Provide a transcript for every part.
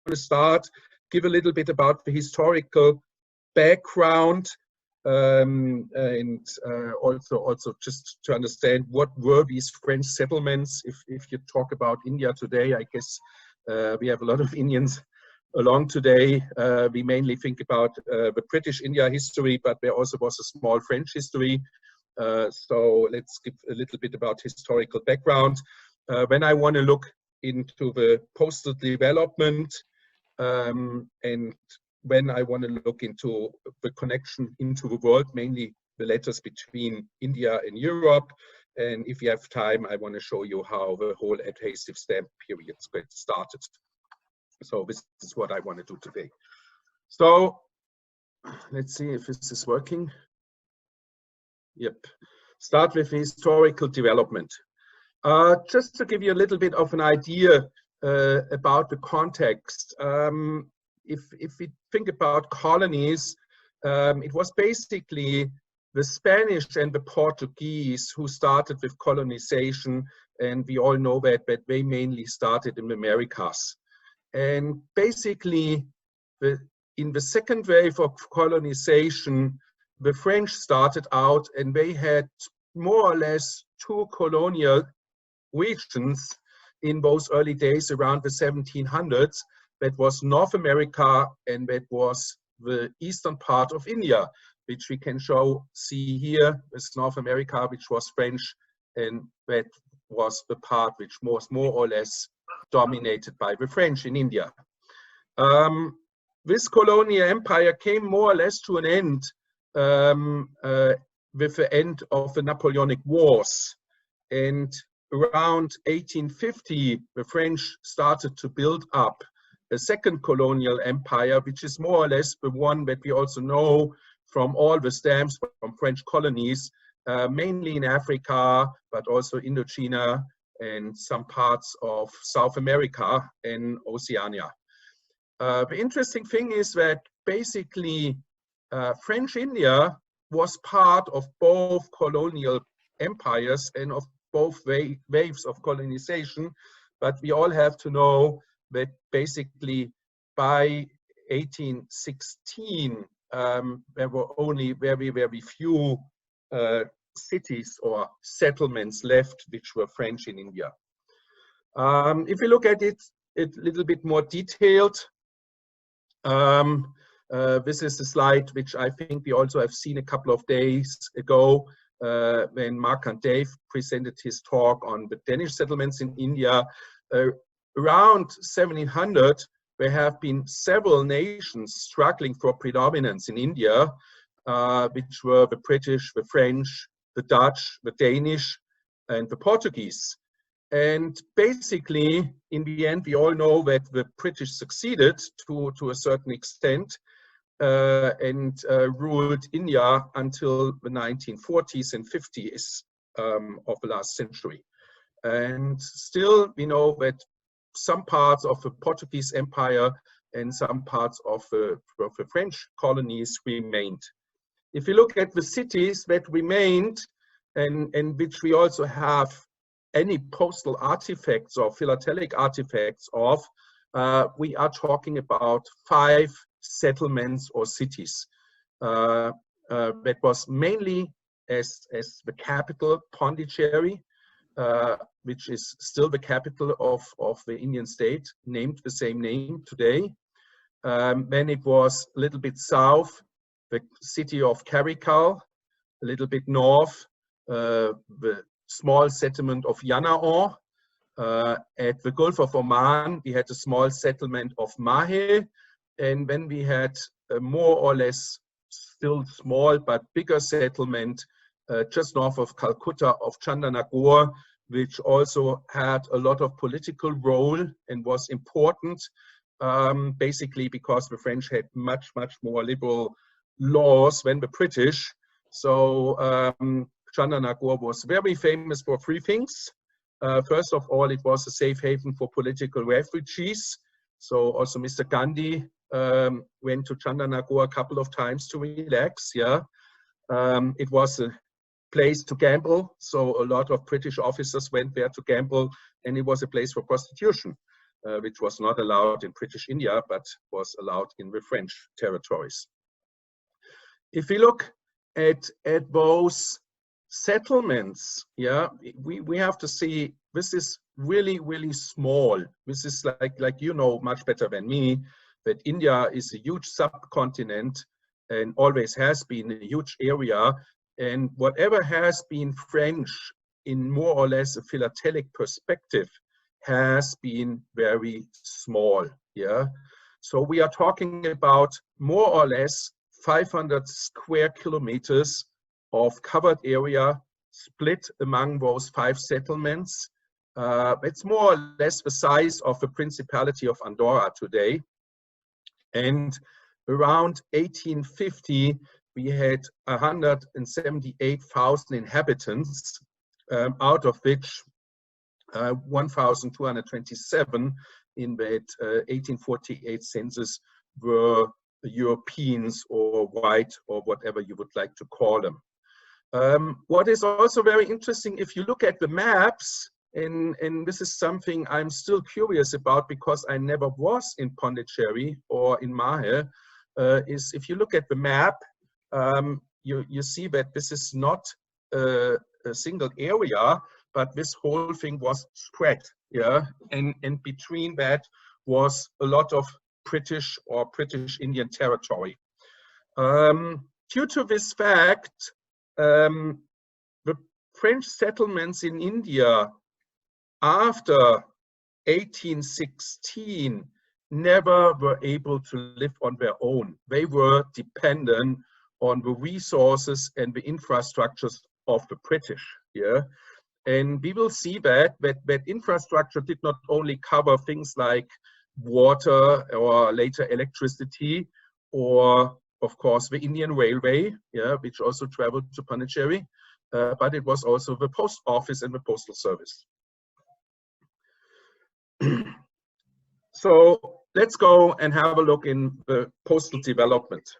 to start, give a little bit about the historical background, and also just to understand what were these French settlements. If you talk about India today, I guess we have a lot of Indians along today. We mainly think about the British India history, but there also was a small French history. So let's give a little bit about historical background. When I want to look into the postal development, and when I want to look into the connection into the world, mainly the letters between India and Europe. And if you have time, I want to show you how the whole adhesive stamp period started. So this is what I want to do today. So let's see if this is working. Yep. Start with historical development. Just to give you a little bit of an idea about the context. If we think about colonies, it was basically the Spanish and the Portuguese who started with colonization, and we all know that they mainly started in the Americas. And basically, in the second wave of colonization, the French started out and they had more or less two colonial regions in those early days around the 1700s. That was North America and that was the eastern part of India, which we can see here with North America, which was French, and that was the part which was more or less dominated by the French in India. This colonial empire came more or less to an end with the end of the Napoleonic Wars. And around 1850, the French started to build up a second colonial empire, which is more or less the one that we also know from all the stamps from French colonies, mainly in Africa, but also Indochina and some parts of South America and Oceania. The interesting thing is that basically French India was part of both colonial empires and of both waves of colonization, but we all have to know that basically by 1816 there were only very, very few cities or settlements left which were French in India. If you look at it a little bit more detailed, this is a slide which I think we also have seen a couple of days ago when Mark and Dave presented his talk on the Danish settlements in India. Around 1700, there have been several nations struggling for predominance in India, which were the British, the French, the Dutch, the Danish, and the Portuguese. And basically, in the end, we all know that the British succeeded to a certain extent and ruled India until the 1940s and 50s of the last century. And still, we know that some parts of the Portuguese Empire and some parts of the French colonies remained. If you look at the cities that remained and which we also have any postal artifacts or philatelic artifacts of, we are talking about 5 settlements or cities. That was mainly as the capital, Pondicherry, which is still the capital of the Indian state, named the same name today. Then it was a little bit south, the city of Karikal, a little bit north, the small settlement of Yanao. At the Gulf of Oman, we had a small settlement of Mahe. And then we had a more or less still small but bigger settlement just north of Calcutta of Chandanagar, which also had a lot of political role and was important, basically because the French had much, much more liberal laws than the British. So Chandanagar was very famous for 3 things. First of all, it was a safe haven for political refugees. So also Mr. Gandhi went to Chandanagar a couple of times to relax. Yeah, it was a place to gamble, so a lot of British officers went there to gamble, and it was a place for prostitution. which was not allowed in British India, but was allowed in the French territories. If we look at those settlements, yeah, we have to see this is really, really small. This is like you know much better than me, that India is a huge subcontinent and always has been a huge area. And whatever has been French in more or less a philatelic perspective has been very small, yeah. So we are talking about more or less 500 square kilometers of covered area split among those 5 settlements. It's more or less the size of the Principality of Andorra today. And around 1850, we had 178,000 inhabitants, out of which 1,227 in that 1848 census were Europeans or white or whatever you would like to call them. What is also very interesting, if you look at the maps, and this is something I'm still curious about because I never was in Pondicherry or in Mahe, is if you look at the map, you see that this is not a single area, but this whole thing was spread, yeah, and between that was a lot of British or British Indian territory. Due to this fact, the French settlements in India after 1816 never were able to live on their own. They were dependent on the resources and the infrastructures of the British, yeah. And we will see that infrastructure did not only cover things like water or later electricity, or of course the Indian Railway, yeah, which also traveled to Pondicherry, but it was also the post office and the postal service. So let's go and have a look in the postal development.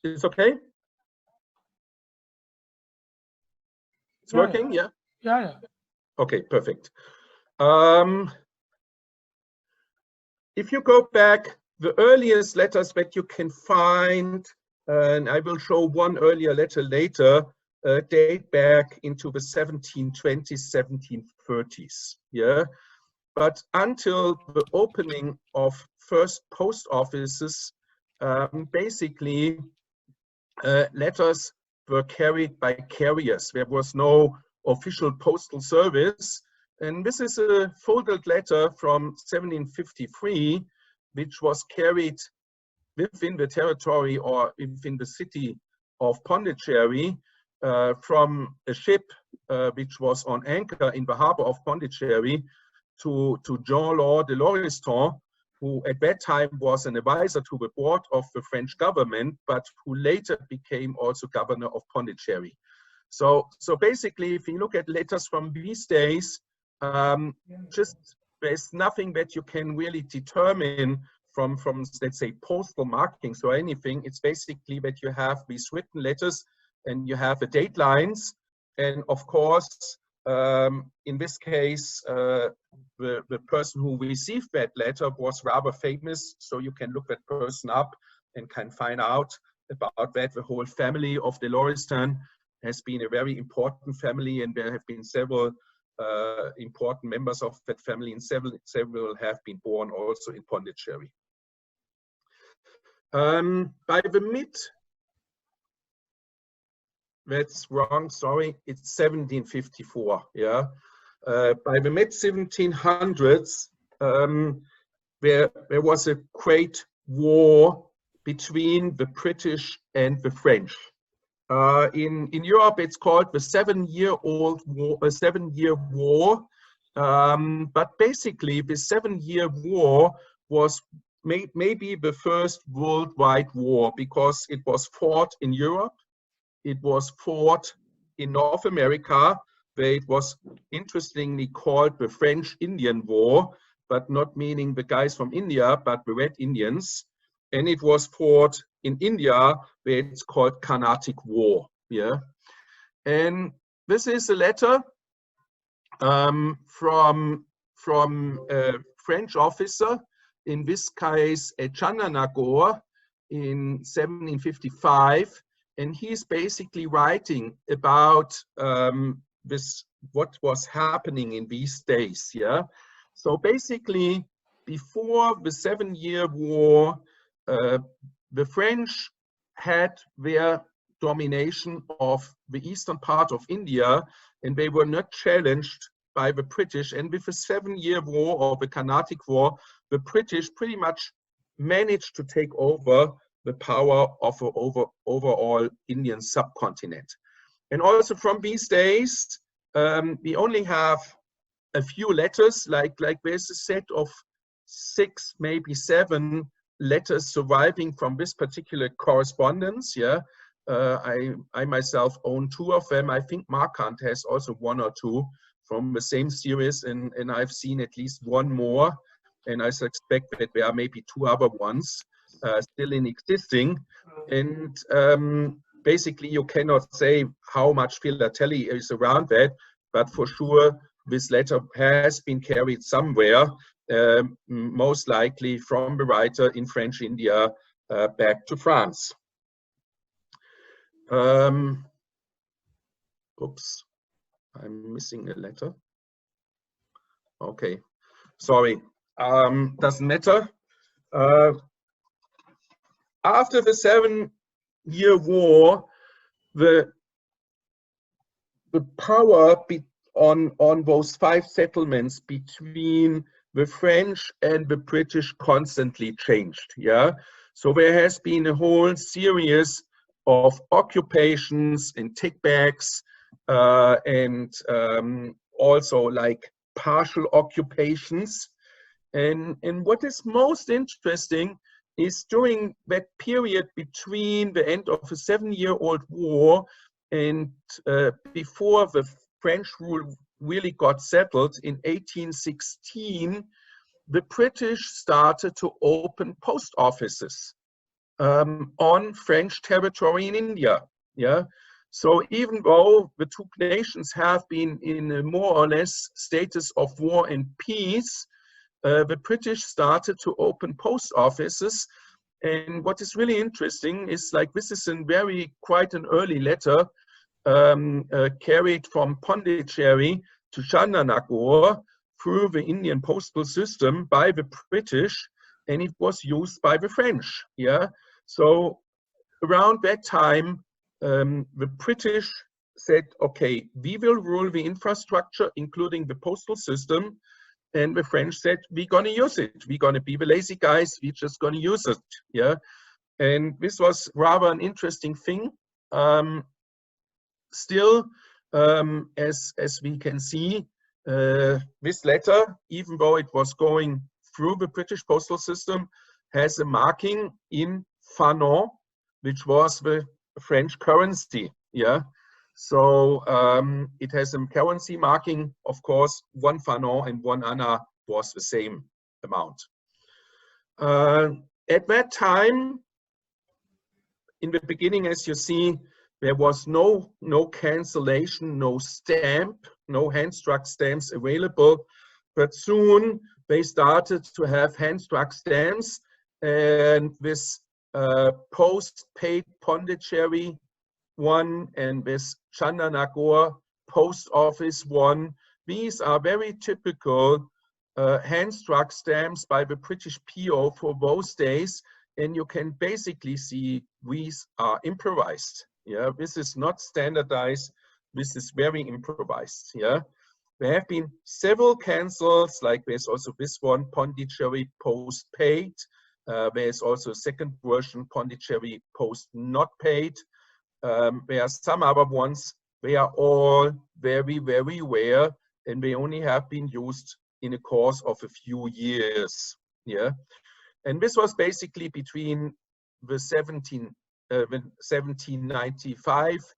It's okay? It's working, yeah? Yeah. Okay, perfect. If you go back, the earliest letters that you can find, and I will show one earlier letter later, date back into the 1720s, 1730s, yeah? But until the opening of first post offices, basically letters were carried by carriers. There was no official postal service. And this is a folded letter from 1753, which was carried within the territory or within the city of Pondicherry from a ship which was on anchor in the harbor of Pondicherry to Jean-Laurent de Lauriston, who at that time was an advisor to the board of the French government, but who later became also governor of Pondicherry. So basically, if you look at letters from these days, just there's nothing that you can really determine from let's say postal markings or anything. It's basically that you have these written letters and you have the date lines, and of course in this case the person who received that letter was rather famous, so you can look that person up and can find out about that. The whole family of de Lauriston has been a very important family, and there have been several important members of that family, and several have been born also in Pondicherry. By the that's wrong, sorry, it's 1754, yeah. By the mid-1700s, there was a great war between the British and the French. In Europe, it's called the 7-year War. But basically, the 7-year war was maybe the first worldwide war, because it was fought in Europe, it was fought in North America, where it was interestingly called the French-Indian War, but not meaning the guys from India, but the Red Indians. And it was fought in India, where it's called Carnatic War. Yeah, and this is a letter from a French officer, in this case a Chandranagore, in 1755, and he's basically writing about this, what was happening in these days. Yeah, so basically before the 7-Year War, the French had their domination of the eastern part of India, and they were not challenged by the British. And with the 7-Year War, or the Carnatic War, the British pretty much managed to take over the power of the overall Indian subcontinent. And also from these days, we only have a few letters, like there's a set of 6, maybe 7 letters surviving from this particular correspondence. Yeah, I myself own 2 of them. I think Markant has also 1 or 2 from the same series, and I've seen at least 1 more, and I suspect that there are maybe 2 other ones still in existing. And basically you cannot say how much philately is around that, but for sure this letter has been carried somewhere, most likely from the writer in French India back to France. Oops, I'm missing a letter. Okay, sorry, doesn't matter. After the 7-Year War, the power on those 5 settlements between the French and the British constantly changed. Yeah, so there has been a whole series of occupations and takebacks, and also like partial occupations. And what is most interesting is during that period between the end of the 7-Year-Old War and before the French rule really got settled in 1816, the British started to open post offices on French territory in India. Yeah, so even though the 2 nations have been in a more or less status of war and peace, the British started to open post offices. And what is really interesting is, like, this is quite an early letter carried from Pondicherry to Chandranagore through the Indian postal system by the British, and it was used by the French. Yeah, so around that time, the British said, okay, we will rule the infrastructure, including the postal system. And the French said, we're going to use it. We're going to be the lazy guys. We're just going to use it. Yeah, and this was rather an interesting thing. Still, as we can see, this letter, even though it was going through the British postal system, has a marking in fanon, which was the French currency. Yeah, so it has a currency marking, of course. 1 fanon and 1 anna was the same amount. At that time, in the beginning, as you see, there was no cancellation, no stamp, no hand-struck stamps available. But soon they started to have hand-struck stamps, and this post-paid Pondicherry one and this Chandranagore post office one, these are very typical hand-struck stamps by the British PO for those days. And you can basically see these are improvised. Yeah, this is not standardized. This is very improvised. Yeah, there have been several cancels, like there's also this one, Pondicherry post paid. There's also a second version, Pondicherry post not paid. There are some other ones. They are all very, very rare, and they only have been used in a course of a few years. Yeah, and this was basically between the 1795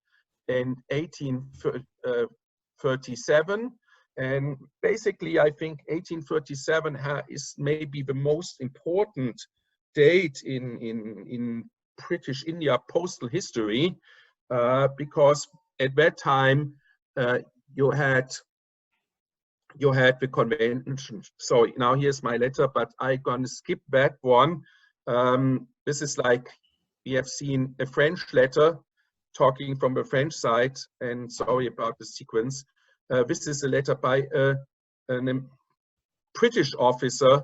and 1837. And basically, I think 1837 is maybe the most important date in British India postal history, because at that time you had you had the convention. Sorry, now here's my letter, but I'm gonna skip that one. This is like, we have seen a French letter talking from the French side, and sorry about the sequence. This is a letter by a British officer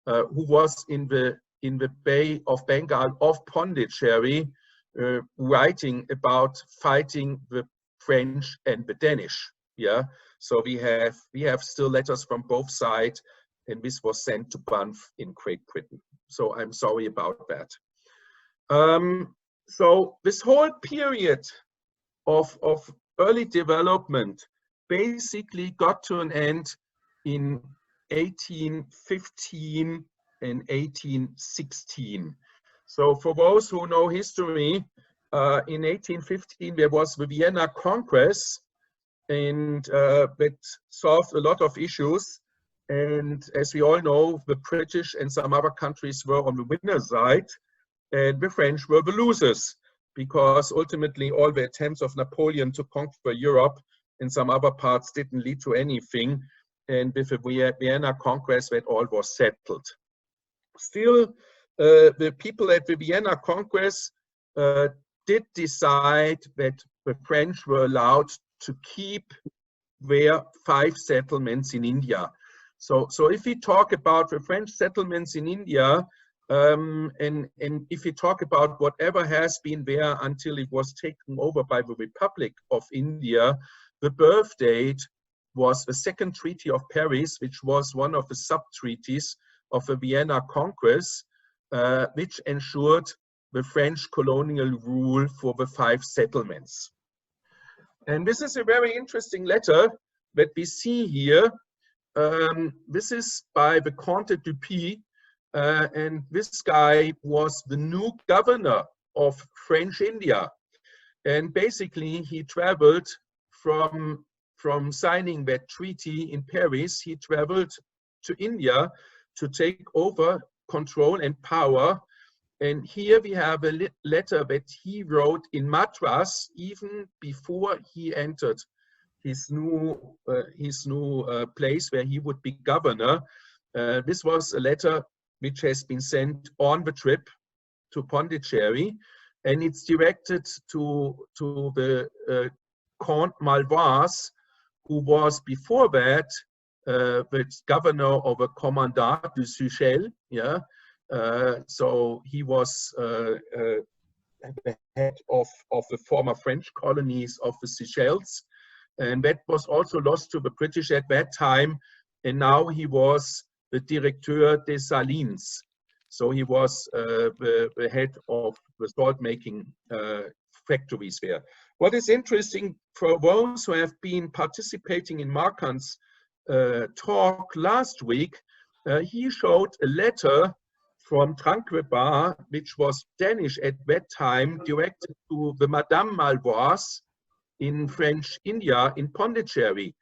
who was in the Bay of Bengal of Pondicherry, writing about fighting the French and the Danish. Yeah, so we have still letters from both sides, and this was sent to Banff in Great Britain. So I'm sorry about that. So this whole period of early development basically got to an end in 1815 and 1816. So for those who know history, in 1815 there was the Vienna Congress, and that solved a lot of issues. And as we all know, the British and some other countries were on the winner's side, and the French were the losers, because ultimately all the attempts of Napoleon to conquer Europe in some other parts didn't lead to anything. And with the Vienna Congress, that all was settled. Still, the people at the Vienna Congress did decide that the French were allowed to keep their 5 settlements in India. So if we talk about the French settlements in India, and if we talk about whatever has been there until it was taken over by the Republic of India, the birth date was the Second Treaty of Paris, which was one of the sub-treaties of the Vienna Congress, which ensured the French colonial rule for the 5 settlements. And this is a very interesting letter that we see here. This is by the Comte de Py, and this guy was the new governor of French India. And basically he traveled from signing that treaty in Paris, he traveled to India to take over control and power. And here we have a letter that he wrote in Madras even before he entered his new place where he would be governor. This was a letter which has been sent on the trip to Pondicherry, and it's directed to the Count Malvois, who was before that the governor of a commandant de Seychelles. Yeah, so he was the head of the former French colonies of the Seychelles, and that was also lost to the British at that time. And now he was the Directeur des Salines. So he was the head of the salt-making factories there. What is interesting for those who have been participating in Markant's talk last week, he showed a letter from Tranquebar, which was Danish at that time, directed to the Madame Malvois in French India in Pondicherry.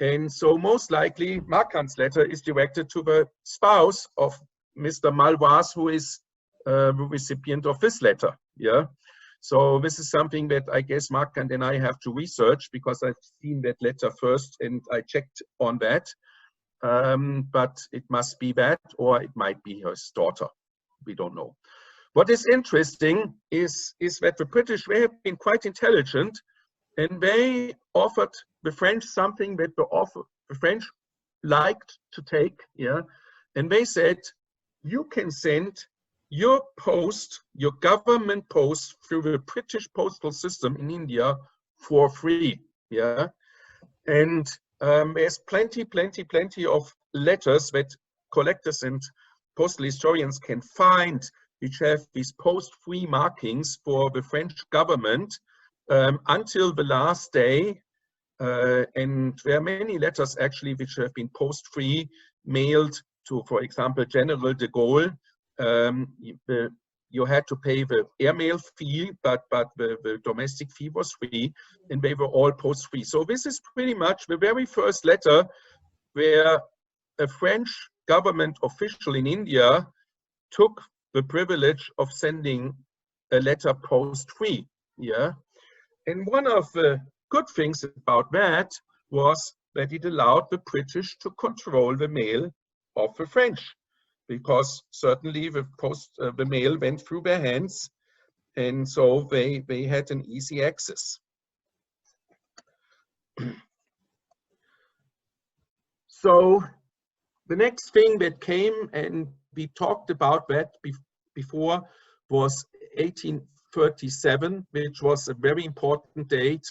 And so most likely Markant's letter is directed to the spouse of Mr. Malvois, who is the recipient of this letter. Yeah. So this is something that I guess Markant and I have to research, because I've seen that letter first and I checked on that. But it must be that, or it might be his daughter. We don't know. What is interesting is that the British, they have been quite intelligent, and they offered the French something that the French liked to take. Yeah, and they said, you can send your post, your government post, through the British postal system in India for free. Yeah, and there's plenty of letters that collectors and postal historians can find, which have these post-free markings for the French government until the last day. And there are many letters actually which have been post-free, mailed to, for example, General de Gaulle. You had to pay the airmail fee, but the domestic fee was free, and they were all post-free. So this is pretty much the very first letter where a French government official in India took the privilege of sending a letter post-free. Yeah, and one of the good things about that was that it allowed the British to control the mail of the French, because certainly the mail went through their hands, and so they had an easy access. So the next thing that came, and we talked about that before, was 1837, which was a very important date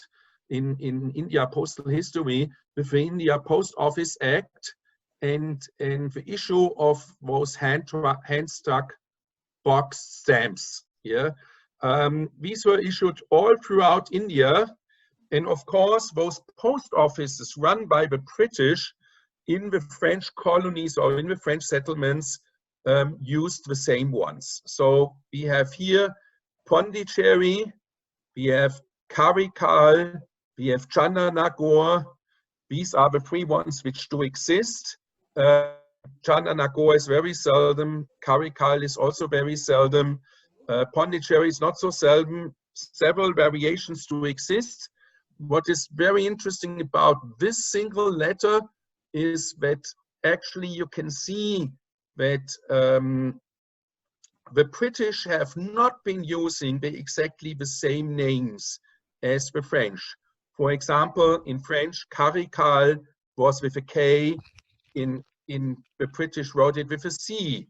in India postal history, with the India Post Office Act and the issue of those hand-struck box stamps. Yeah, these were issued all throughout India, and of course, those post offices run by the British in the French colonies or in the French settlements used the same ones. So we have here Pondicherry, we have Karikal, we have Chandernagore. These are the three ones which do exist. Chandernagore is very seldom. Karikal is also very seldom. Pondicherry is not so seldom. Several variations do exist. What is very interesting about this single letter is that actually you can see that the British have not been using exactly the same names as the French. For example, in French, Karikal was with a K, in the British wrote it with a C.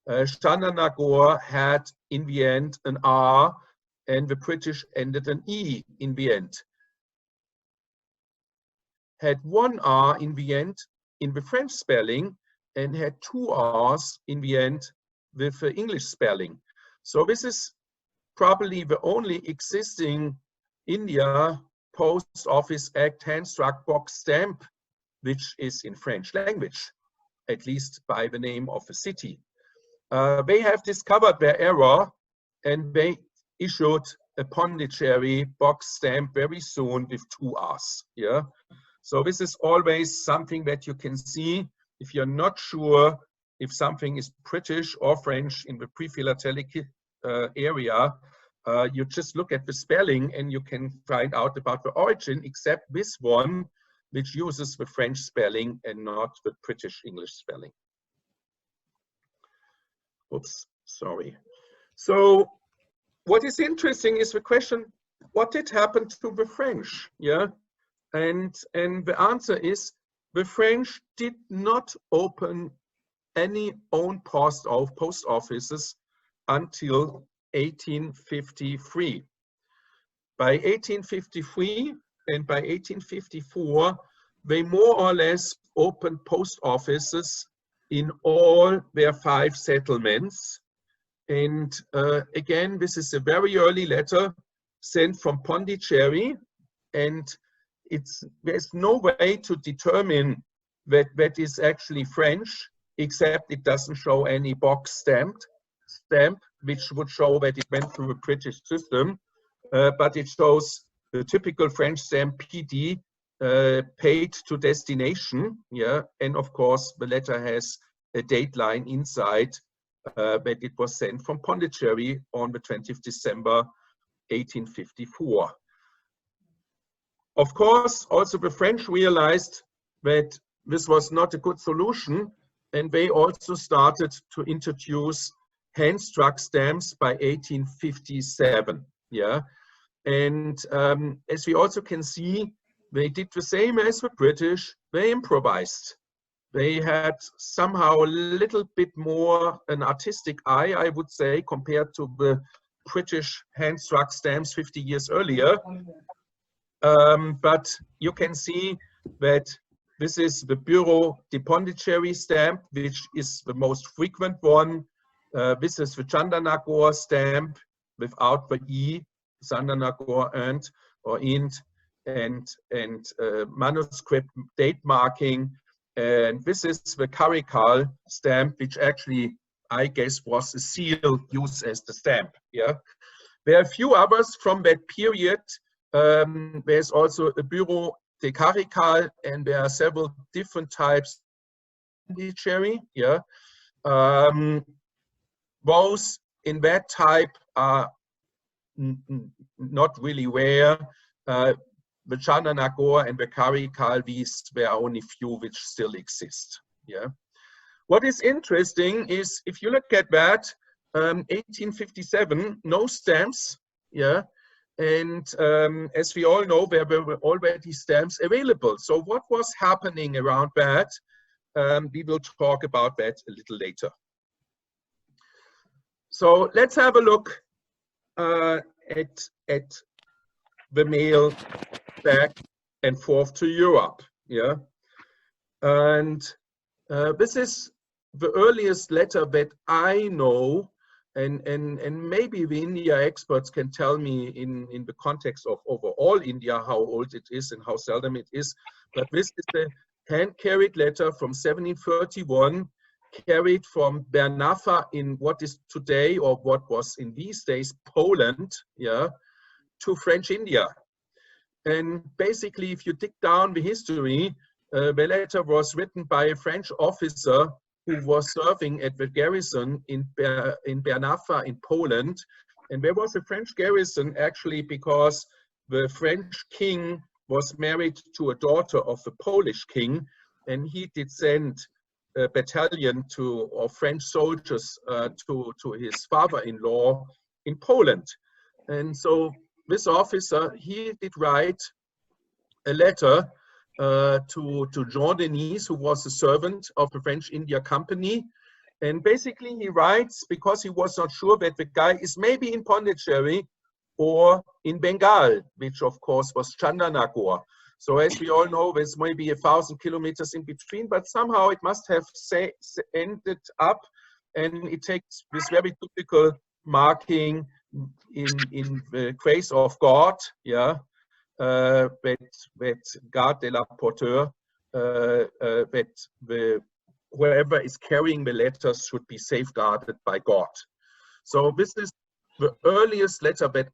Chandernagore had in the end an R, and the British ended an E in the end. Had one R in the end in the French spelling, and had two R's in the end with the English spelling. So this is probably the only existing India Post Office Act hand-struck box stamp which is in French language, at least by the name of a city. They have discovered their error, and they issued a Pondicherry box stamp very soon with two R's. Yeah, so this is always something that you can see if you're not sure if something is British or French in the pre-philatelic area. You just look at the spelling and you can find out about the origin, except this one, which uses the French spelling and not the British English spelling. Oops, sorry. So what is interesting is the question, what did happen to the French? Yeah, and the answer is the French did not open any own post offices until 1853. By 1853 and by 1854, they more or less opened post offices in all their 5 settlements. And again, this is a very early letter sent from Pondicherry, and there's no way to determine that that is actually French, except it doesn't show any box stamp, which would show that it went through a British system, but it shows the typical French stamp PD, paid to destination. Yeah, and of course the letter has a date line inside that it was sent from Pondicherry on the 20th December 1854. Of course, also the French realized that this was not a good solution, and they also started to introduce hand-struck stamps by 1857. Yeah, and as we also can see, they did the same as the British. They improvised. They had somehow a little bit more an artistic eye, I would say, compared to the British hand-struck stamps 50 years earlier. But you can see that this is the Bureau de Pondicherry stamp, which is the most frequent one. This is the Chandernagore stamp without the E, Chandernagore and or int, and manuscript date marking. And this is the Karikal stamp, which actually, I guess, was a seal used as the stamp. Yeah, there are a few others from that period. There's also a Bureau de Karikal, and there are several different types of Pondicherry. Yeah, those in that type are not really rare. the Chandernagore and the Karikalvis were only few which still exist. Yeah. What is interesting is if you look at that, 1857, no stamps. Yeah. And as we all know, there were already stamps available. So what was happening around that? We will talk about that a little later. So let's have a look at the mail back and forth to Europe. Yeah, and this is the earliest letter that I know, and maybe the India experts can tell me in the context of overall India how old it is and how seldom it is. But this is the hand-carried letter from 1731, carried from Bernafa in what is today, or what was in these days, Poland, yeah, to French India. And basically, if you dig down the history, the letter was written by a French officer who was serving at the garrison in Bernafa in Poland. And there was a French garrison actually because the French king was married to a daughter of the Polish king, and he did send a battalion of French soldiers to his father-in-law in Poland. And so this officer, he did write a letter to Jean Denis, who was a servant of the French India Company. And basically he writes because he was not sure that the guy is maybe in Pondicherry or in Bengal, which of course was Chandernagore. So as we all know, there's maybe 1,000 kilometers in between, but somehow it must have ended up, and it takes this very typical marking in the grace of God, yeah, that garde de la porteur, that whoever is carrying the letters should be safeguarded by God. So this is the earliest letter that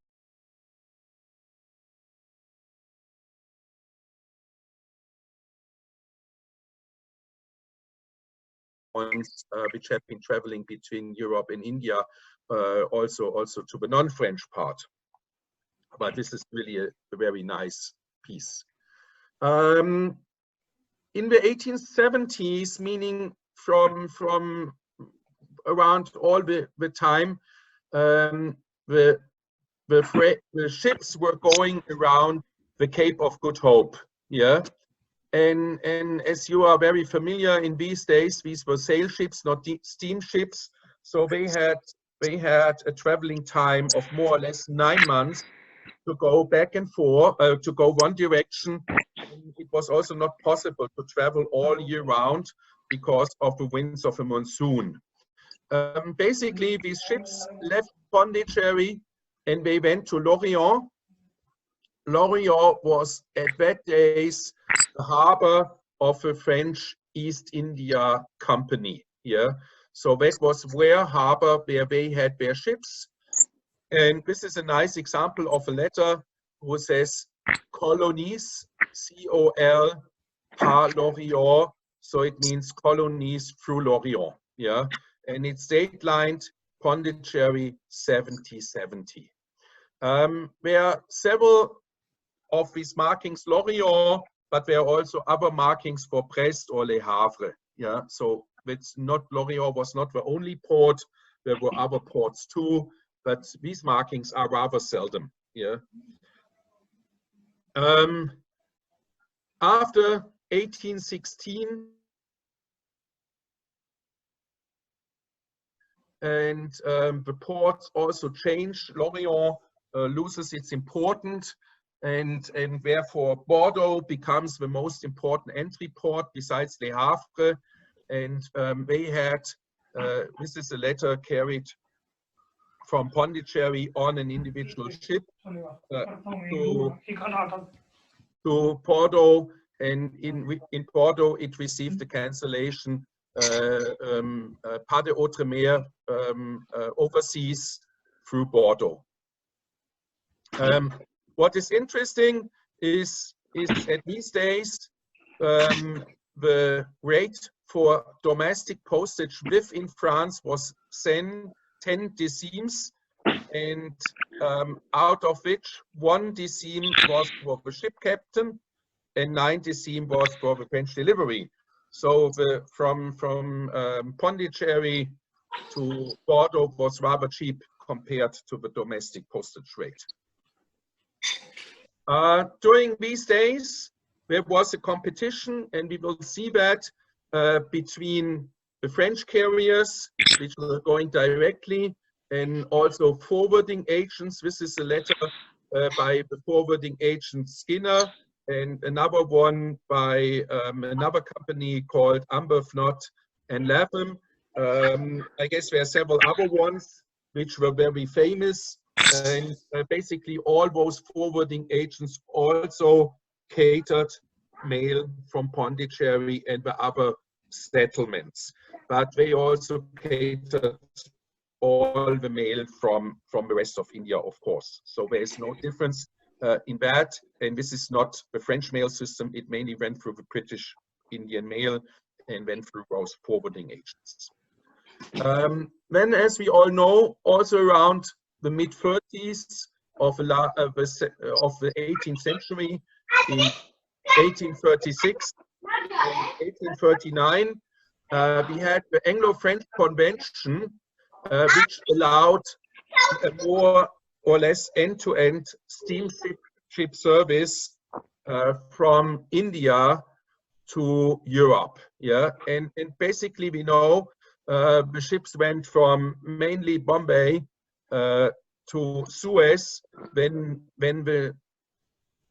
which have been traveling between Europe and India, also to the non-French part. But this is really a very nice piece. In the 1870s, meaning from around all the time, the ships were going around the Cape of Good Hope. Yeah. And as you are very familiar, in these days, these were sail ships, not steamships. So they had a traveling time of more or less 9 months to go back and forth, to go one direction. And it was also not possible to travel all year round because of the winds of a monsoon. Basically, these ships left Pondicherry and they went to Lorient. Lorient was at that days the harbor of the French East India Company. Yeah, so that was their harbor where they had their ships. And this is a nice example of a letter who says colonies, C-O-L, par Lorient. So it means colonies through Lorient. Yeah, and it's date-lined Pondicherry 7070. There are several of these markings Lorient, but there are also other markings for Brest or Le Havre. Yeah, so it's not, Lorient was not the only port. There were other ports too, but these markings are rather seldom. Yeah. After 1816, and the ports also change. Lorient loses its importance, and therefore Bordeaux becomes the most important entry port besides Le Havre. And they had, this is a letter carried from Pondicherry on an individual ship to Bordeaux, and in Bordeaux it received the cancellation pas de outre mer overseas through Bordeaux. What is interesting is at these days the rate for domestic postage within France was 10 décimes, and out of which 1 decime was for the ship captain and 9 decime was for the French delivery. So from Pondicherry to Bordeaux was rather cheap compared to the domestic postage rate. During these days, there was a competition, and we will see that between the French carriers, which were going directly, and also forwarding agents. This is a letter by the forwarding agent Skinner, and another one by another company called Arbuthnot and Latham. I guess there are several other ones which were very famous, and basically all those forwarding agents also catered mail from Pondicherry and the other settlements, but they also catered all the mail from the rest of India, of course. So there is no difference in that, and this is not the French mail system. It mainly went through the British Indian mail and went through those forwarding agents. Then, as we all know, also around the mid-30s of the 18th century, in 1836 and 1839, we had the Anglo-French Convention, which allowed a more or less end-to-end steamship service from India to Europe. Yeah, and basically we know the ships went from mainly Bombay to Suez when the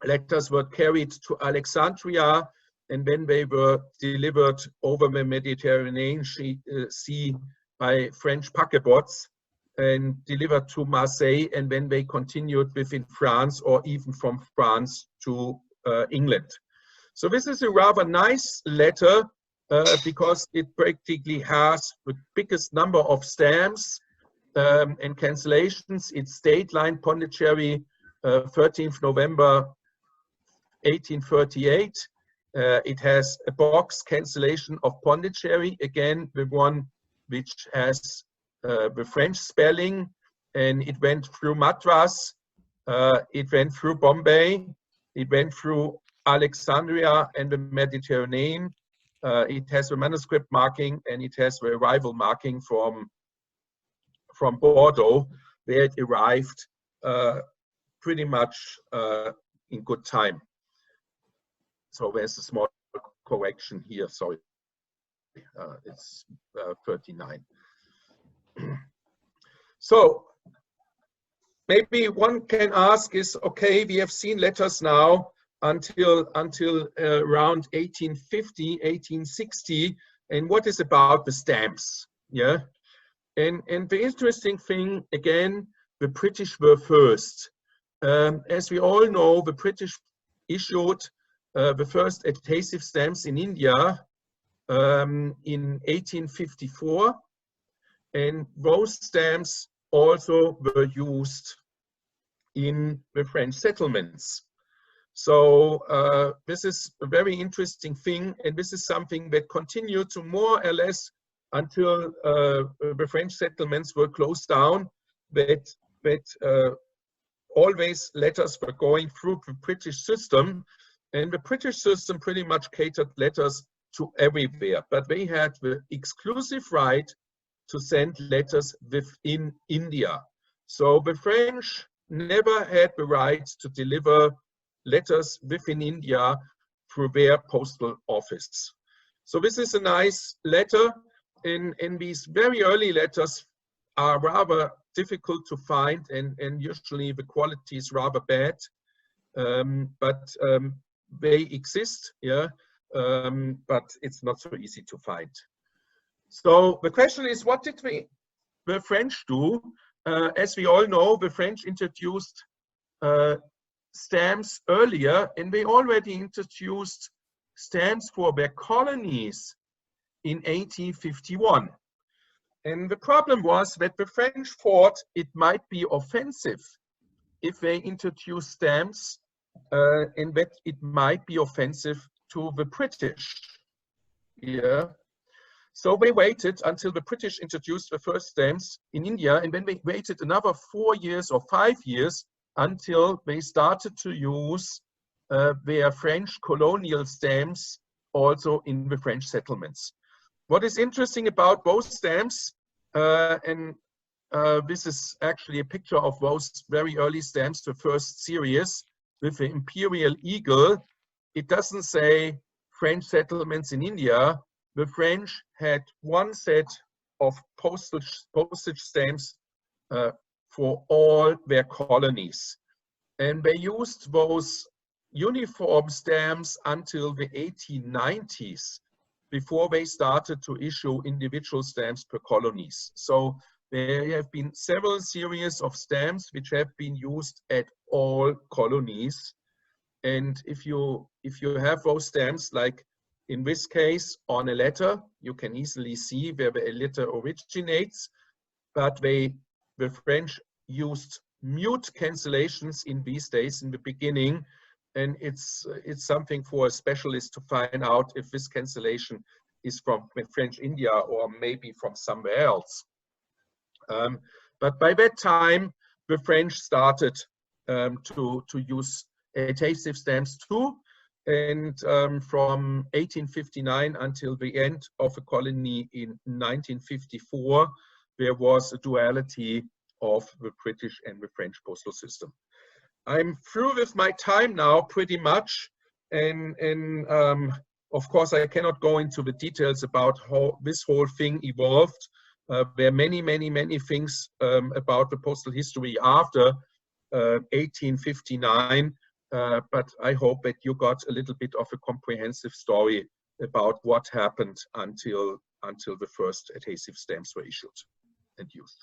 letters were carried to Alexandria, and then they were delivered over the Mediterranean Sea by French paquebots and delivered to Marseille, and then they continued within France or even from France to England. So this is a rather nice letter because it practically has the biggest number of stamps and cancellations. It's date line Pondicherry, 13th November 1838. It has a box cancellation of Pondicherry, again the one which has the French spelling, and it went through Madras, it went through Bombay, it went through Alexandria and the Mediterranean. It has a manuscript marking, and it has the arrival marking from Bordeaux, where it arrived pretty much in good time. So there's a small correction here, sorry, it's 39. So maybe one can ask is, okay, we have seen letters now until around 1850, 1860, and what is about the stamps? Yeah, and the interesting thing, again, the British were first. As we all know, the British issued the first adhesive stamps in India in 1854, and those stamps also were used in the French settlements. So this is a very interesting thing, and this is something that continued to more or less until the French settlements were closed down, that always letters were going through the British system, and the British system pretty much catered letters to everywhere, but they had the exclusive right to send letters within India. So the French never had the right to deliver letters within India through their postal office. So this is a nice letter, and these very early letters are rather difficult to find, and usually the quality is rather bad, but they exist, yeah, but it's not so easy to find. So the question is, what did the French do? As we all know, the French introduced stamps earlier, and they already introduced stamps for their colonies in 1851. And the problem was that the French thought it might be offensive if they introduced stamps, and that it might be offensive to the British. Yeah. So they waited until the British introduced the first stamps in India, and then they waited another 4 years or 5 years until they started to use their French colonial stamps also in the French settlements. What is interesting about those stamps, and this is actually a picture of those very early stamps, the first series with the imperial eagle. It doesn't say French settlements in India. The French had one set of postage stamps for all their colonies. And they used those uniform stamps until the 1890s, before they started to issue individual stamps per colonies. So there have been several series of stamps which have been used at all colonies. And if you have those stamps, like in this case on a letter, you can easily see where the letter originates, but the French used mute cancellations in these days in the beginning, and it's something for a specialist to find out if this cancellation is from French India or maybe from somewhere else. But by that time, the French started to use adhesive stamps too. And from 1859 until the end of the colony in 1954, there was a duality of the British and the French postal system. I'm through with my time now pretty much. And of course, I cannot go into the details about how this whole thing evolved. There are many things about the postal history after 1859. But I hope that you got a little bit of a comprehensive story about what happened until the first adhesive stamps were issued and used.